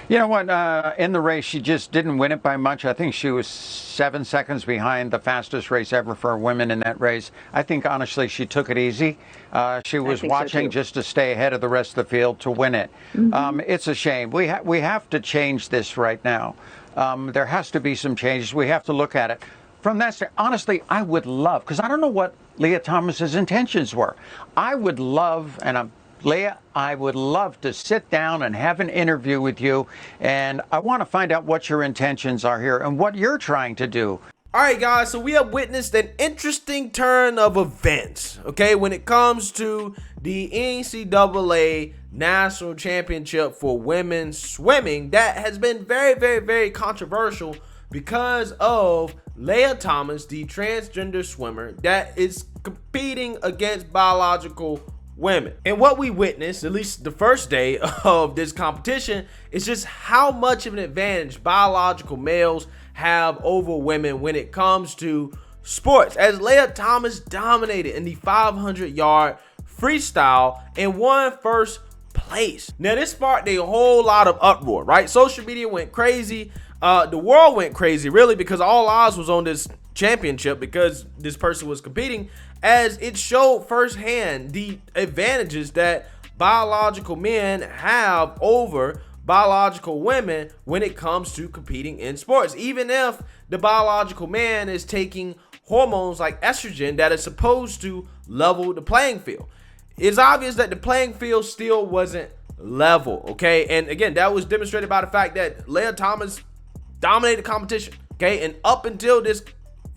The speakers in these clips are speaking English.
You know what? In the race, she just didn't win it by much. I think she was 7 seconds behind the fastest race ever for women in that race. I think, honestly, she took it easy. She I was think so watching too. just to stay ahead of the rest of the field to win it. It's a shame. We have to change this right now. There has to be some changes. We have to look at it. From that, honestly, I would love, because I don't know what Lia Thomas's intentions were. I would love, and Leah, I would love to sit down and have an interview with you, and I want to find out what your intentions are here and what you're trying to do. All right, guys, so we have witnessed an interesting turn of events, okay, when it comes to the NCAA National Championship for women's swimming that has been very, very, very controversial because of Lia Thomas, the transgender swimmer that is competing against biological women. And what we witnessed, at least the first day of this competition, is just how much of an advantage biological males have over women when it comes to sports, as Lia Thomas dominated in the 500-yard freestyle and won first place. Now, this sparked a whole lot of uproar, right? Social media went crazy. The world went crazy, really, because all eyes was on this championship because this person was competing, as it showed firsthand the advantages that biological men have over biological women when it comes to competing in sports. Even if the biological man is taking hormones like estrogen that is supposed to level the playing field, it's obvious that the playing field still wasn't level, okay? And again, that was demonstrated by the fact that Lia Thomas dominated the competition, okay? And up until this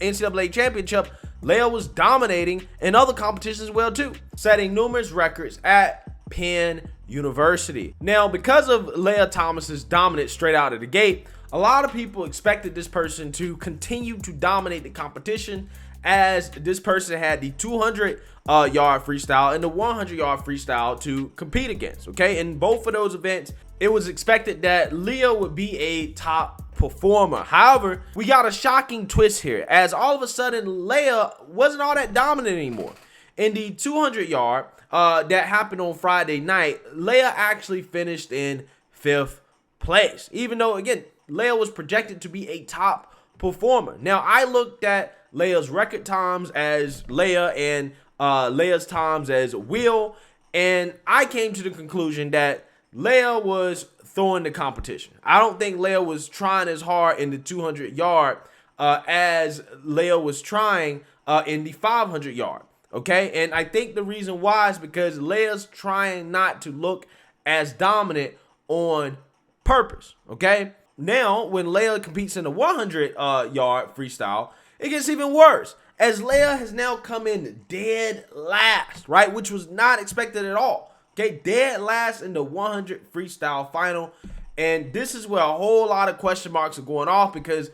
NCAA championship, Lia was dominating in other competitions as well too, setting numerous records at Penn University. Now, because of Lia Thomas's dominance straight out of the gate, a lot of people expected this person to continue to dominate the competition, as this person had the 200-yard freestyle and the 100-yard freestyle to compete against, okay? In both of those events, it was expected that Lia would be a top performer. However, we got a shocking twist here, as all of a sudden Lia wasn't all that dominant anymore. In the 200-yard that happened on Friday night, Lia actually finished in 5th place, even though, again, Lia was projected to be a top performer. Now, I looked at Lia's record times as Lia and Lia's times as Will, and I came to the conclusion that Lia was throwing the competition. I don't think Lia was trying as hard in the 200-yard as Lia was trying in the 500-yard. Okay, and I think the reason why is because Lia's trying not to look as dominant on purpose. Okay, now when Lia competes in the 100-yard freestyle, it gets even worse, as Lia has now come in dead last, right, which was not expected at all. Okay, dead last in the 100 freestyle final, and this is where a whole lot of question marks are going off, because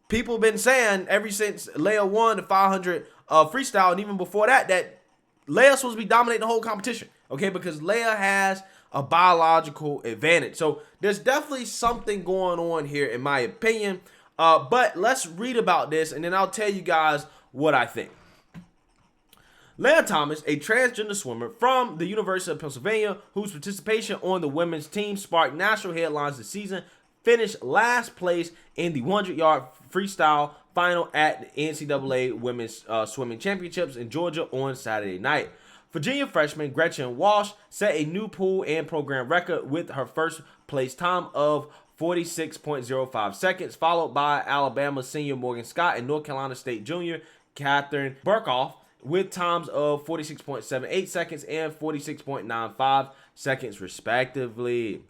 people have been saying ever since Lia won the 500 freestyle, and even before that, that Lia's supposed to be dominating the whole competition, okay, because Lia has a biological advantage. So there's definitely something going on here, in my opinion, but let's read about this, and then I'll tell you guys what I think. Lia Thomas, a transgender swimmer from the University of Pennsylvania, whose participation on the women's team sparked national headlines this season, finished last place in the 100-yard freestyle final at the NCAA Women's Swimming Championships in Georgia on Saturday night. Virginia freshman Gretchen Walsh set a new pool and program record with her first place time of 46.05 seconds, followed by Alabama senior Morgan Scott and North Carolina State junior Catherine Burkhoff with times of 46.78 seconds and 46.95 seconds respectively.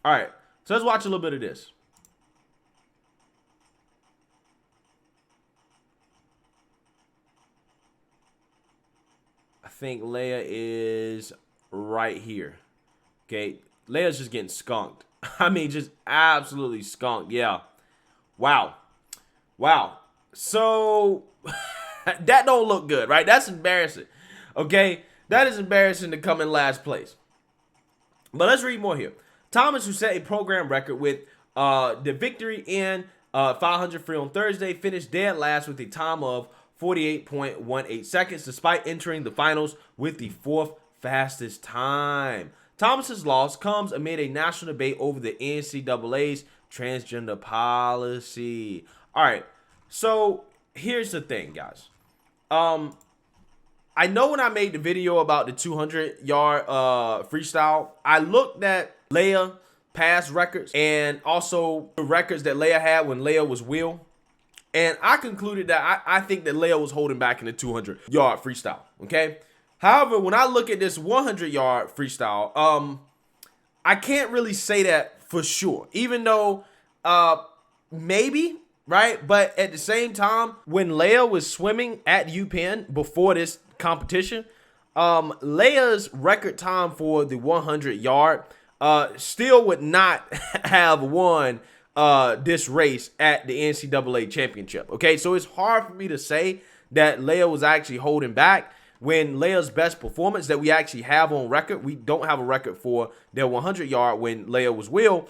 All right, so let's watch a little bit of this. I think Lia is right here. Okay, Lia's just getting skunked. I mean, just absolutely skunked. Yeah. Wow. So that don't look good, right? That's embarrassing. Okay, that is embarrassing to come in last place. But let's read more here. Thomas, who set a program record with the victory in 500 free on Thursday, finished dead last with a time of 48.18 seconds, despite entering the finals with the fourth fastest time. Thomas's loss comes amid a national debate over the NCAA's transgender policy. All right, so here's the thing, guys. I know when I made the video about the 200-yard freestyle, I looked at Lia past records and also the records that Lia had when Lia was Will. And I concluded that I think that Lia was holding back in the 200-yard freestyle, okay? However, when I look at this 100-yard freestyle, I can't really say that for sure. Even though maybe, right? But at the same time, when Lia was swimming at UPenn before this competition, Lia's record time for the 100-yard still would not have won this race at the NCAA championship. Okay, so it's hard for me to say that Lia was actually holding back when Lia's best performance that we actually have on record, we don't have a record for their 100-yard when Lia was Will,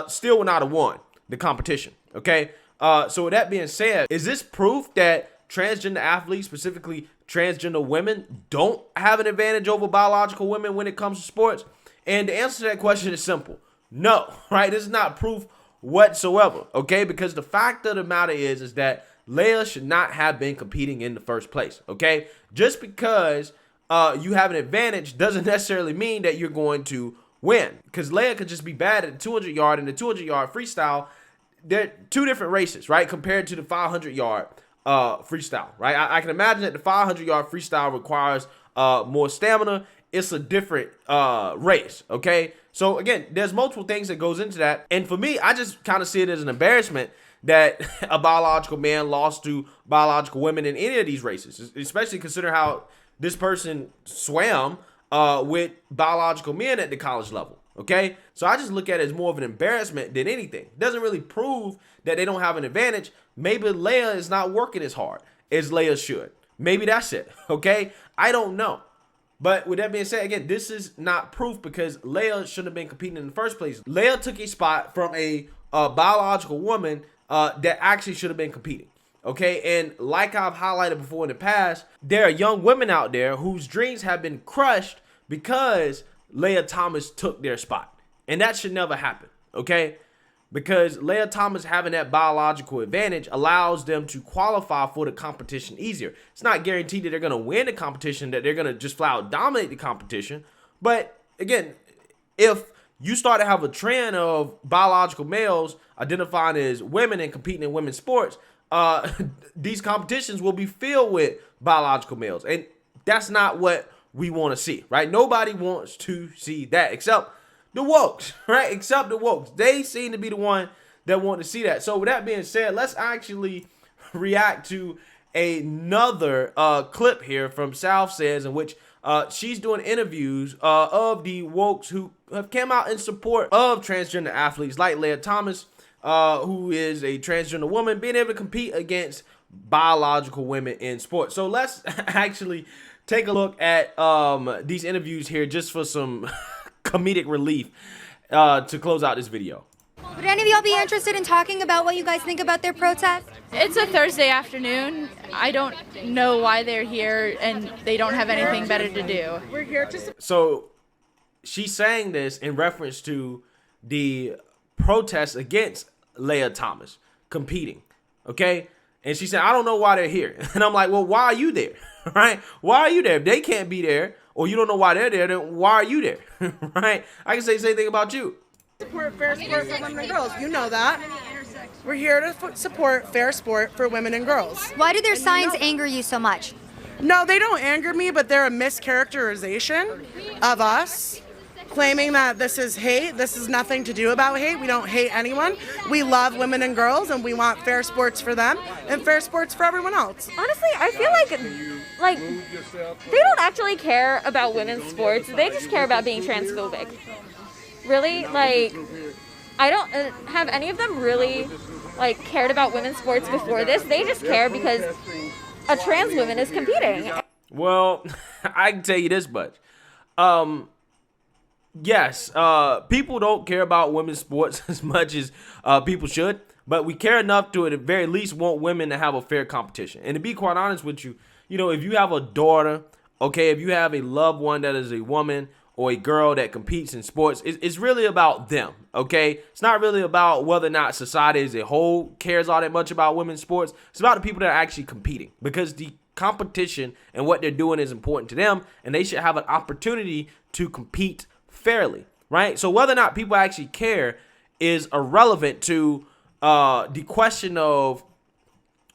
still would not have won the competition. Okay, so with that being said, is this proof that transgender athletes, specifically transgender women, don't have an advantage over biological women when it comes to sports? And the answer to that question is simple. No, right? This is not proof whatsoever, okay? Because the fact of the matter is that Lia should not have been competing in the first place, okay? Just because you have an advantage doesn't necessarily mean that you're going to win. Because Lia could just be bad at the 200-yard and the 200-yard freestyle. They're two different races, right? Compared to the 500-yard freestyle, right? I can imagine that the 500-yard freestyle requires more stamina. It's a different race, okay? So again, there's multiple things that goes into that. And for me, I just kind of see it as an embarrassment that a biological man lost to biological women in any of these races, especially consider how this person swam with biological men at the college level, okay? So I just look at it as more of an embarrassment than anything. It doesn't really prove that they don't have an advantage. Maybe Lia is not working as hard as Lia should. Maybe that's it, okay? I don't know. But with that being said, again, this is not proof because Lia shouldn't have been competing in the first place. Lia took a spot from a biological woman that actually should have been competing. Okay, and like I've highlighted before in the past, there are young women out there whose dreams have been crushed because Lia Thomas took their spot. And that should never happen, okay? Because Lia Thomas having that biological advantage allows them to qualify for the competition easier. It's not guaranteed that they're going to win the competition, that they're going to just flat out dominate the competition. But again, if you start to have a trend of biological males identifying as women and competing in women's sports, these competitions will be filled with biological males. And that's not what we want to see, right? Nobody wants to see that except the wokes, right? Except the wokes. They seem to be the one that want to see that. So with that being said, let's actually react to another clip here from South Says, in which she's doing interviews of the wokes who have come out in support of transgender athletes like Lia Thomas, who is a transgender woman, being able to compete against biological women in sports. So let's actually take a look at these interviews here just for some comedic relief to close out this video. Would any of y'all be interested in talking about what you guys think about their protest? It's a Thursday afternoon. I don't know why they're here and they don't have anything better to do. We're here to... So she's saying this in reference to the protest against Lia Thomas competing, okay? And she said, I don't know why they're here. And I'm like, well, why are you there, right? Why are you there? If they can't be there, or you don't know why they're there, then why are you there, right? I can say the same thing about you. Support fair sport for women and girls. You know that. We're here to support fair sport for women and girls. Why do their signs anger you so much? No, they don't anger me, but they're a mischaracterization of us, claiming that this is hate. This is nothing to do about hate. We don't hate anyone. We love women and girls, and we want fair sports for them and fair sports for everyone else. Honestly, I feel like they don't actually care about women's sports. They just care about being transphobic. Really, like, I don't have any of them really like cared about women's sports before this. They just care because a trans woman is competing. Well, I can tell you this much. Yes, people don't care about women's sports as much as people should, but we care enough to at the very least want women to have a fair competition. And to be quite honest with you, you know, if you have a daughter, okay, if you have a loved one that is a woman, or a girl that competes in sports, it's really about them, okay? It's not really about whether or not society as a whole cares all that much about women's sports. It's about the people that are actually competing, because the competition and what they're doing is important to them, and they should have an opportunity to compete fairly, right? So whether or not people actually care is irrelevant to the question of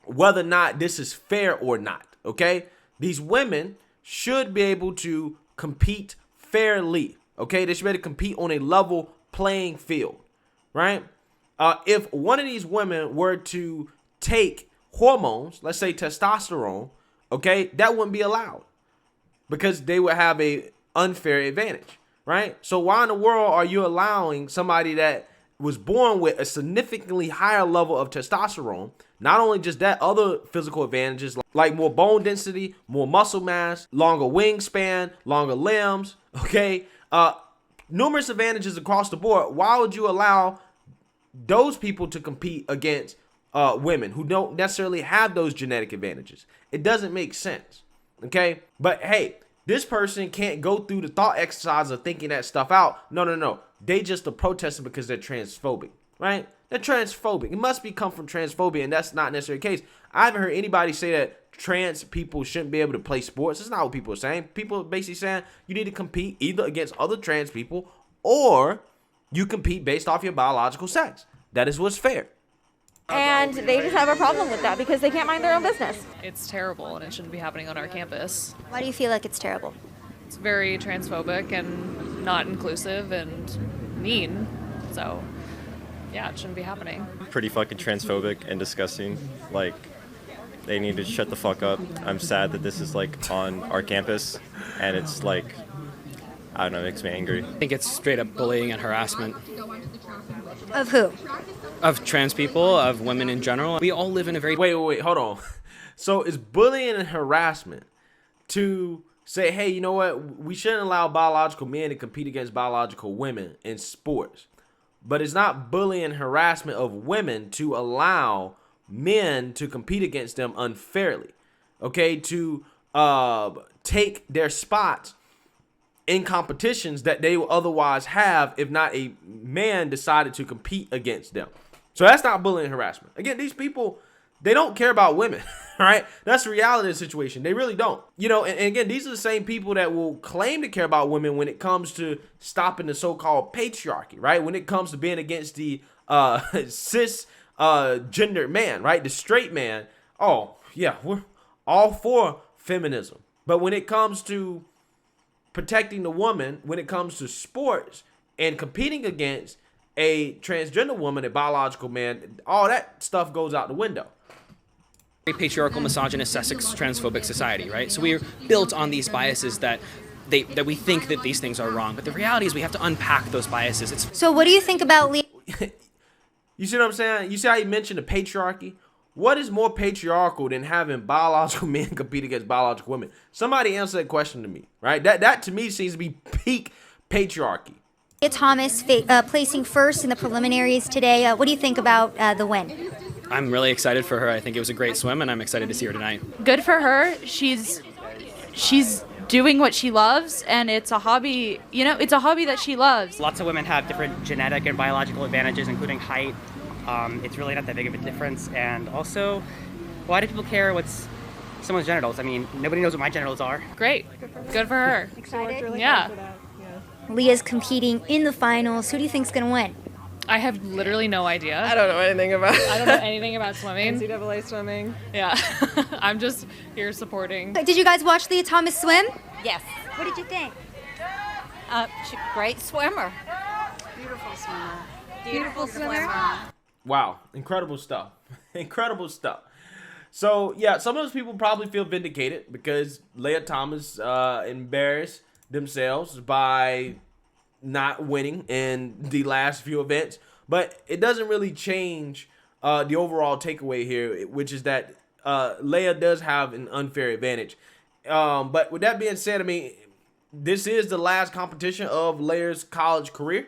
whether or not this is fair or not, okay? These women should be able to compete fairly, okay? They should be able to compete on a level playing field, right? If one of these women were to take hormones, let's say testosterone, okay, that wouldn't be allowed, because they would have a unfair advantage, right? So why in the world are you allowing somebody that was born with a significantly higher level of testosterone, not only just that, other physical advantages like more bone density, more muscle mass, longer wingspan, longer limbs, okay? Numerous advantages across the board. Why would you allow those people to compete against women who don't necessarily have those genetic advantages? It doesn't make sense, okay? But hey, this person can't go through the thought exercise of thinking that stuff out. No. They just are protesting because they're transphobic, right? They're transphobic. It must be come from transphobia, and that's not necessarily the case. I haven't heard anybody say that trans people shouldn't be able to play sports. That's not what people are saying. People are basically saying you need to compete either against other trans people or you compete based off your biological sex. That is what's fair. And they just have a problem with that because they can't mind their own business. It's terrible, and it shouldn't be happening on our campus. Why do you feel like it's terrible? It's very transphobic and not inclusive and mean. So, yeah, it shouldn't be happening. Pretty fucking transphobic and disgusting. Like, they need to shut the fuck up. I'm sad that this is, like, on our campus, and it's, like, I don't know, it makes me angry. I think it's straight up bullying and harassment. Of who? Of trans people, of women in general. We all live in a very... Wait, hold on. So it's bullying and harassment to say, hey, you know what? We shouldn't allow biological men to compete against biological women in sports. But it's not bullying and harassment of women to allow men to compete against them unfairly. Okay? To take their spots in competitions that they will otherwise have if not a man decided to compete against them. So that's not bullying and harassment. Again, these people, they don't care about women, right? That's the reality of the situation. They really don't. You know, and again, these are the same people that will claim to care about women when it comes to stopping the so-called patriarchy, right? When it comes to being against the cis gendered man, right? The straight man. Oh, yeah, we're all for feminism. But when it comes to protecting the woman, when it comes to sports and competing against a transgender woman, a biological man, all that stuff goes out the window. very patriarchal, misogynist, sexist, transphobic society, right? So we're built on these biases that we think that these things are wrong. But the reality is we have to unpack those biases. So what do you think about Lia? You see what I'm saying? You see how you mentioned the patriarchy? What is more patriarchal than having biological men compete against biological women? Somebody answer that question to me, right? That to me seems to be peak patriarchy. Lia Thomas placing first in the preliminaries today. What do you think about the win? I'm really excited for her. I think it was a great swim, and I'm excited to see her tonight. Good for her. She's doing what she loves, and it's a hobby. You know, it's a hobby that she loves. Lots of women have different genetic and biological advantages, including height. It's really not that big of a difference. And also, why do people care what's someone's genitals? I mean, nobody knows what my genitals are. Great. Good for her. Excited? Yeah. Lia's competing in the finals. Who do you think's going to win? I have literally no idea. I don't know anything about I don't know anything about swimming. NCAA swimming. Yeah. I'm just here supporting. Did you guys watch Lia Thomas swim? Yes. What did you think? Great swimmer. Beautiful swimmer. Beautiful swimmer. Wow, incredible stuff. Incredible stuff. So, yeah, some of those people probably feel vindicated because Lia Thomas embarrassed themselves by not winning in the last few events. But it doesn't really change the overall takeaway here, which is that Lia does have an unfair advantage. But with that being said, I mean, this is the last competition of Lia's college career.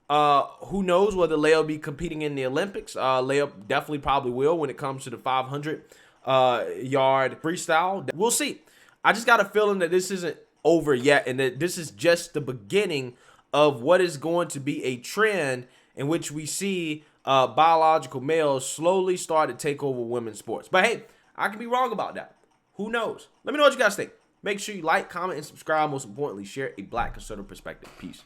Who knows whether Lia will be competing in the Olympics. Lia definitely probably will when it comes to the 500 yard freestyle. We'll see. I just got a feeling that this isn't over yet, and that this is just the beginning of what is going to be a trend in which we see biological males slowly start to take over women's sports. But hey, I can be wrong about that. Who knows? Let me know what you guys think. Make sure you like, comment, and subscribe. Most importantly, share a Black conservative perspective. Peace.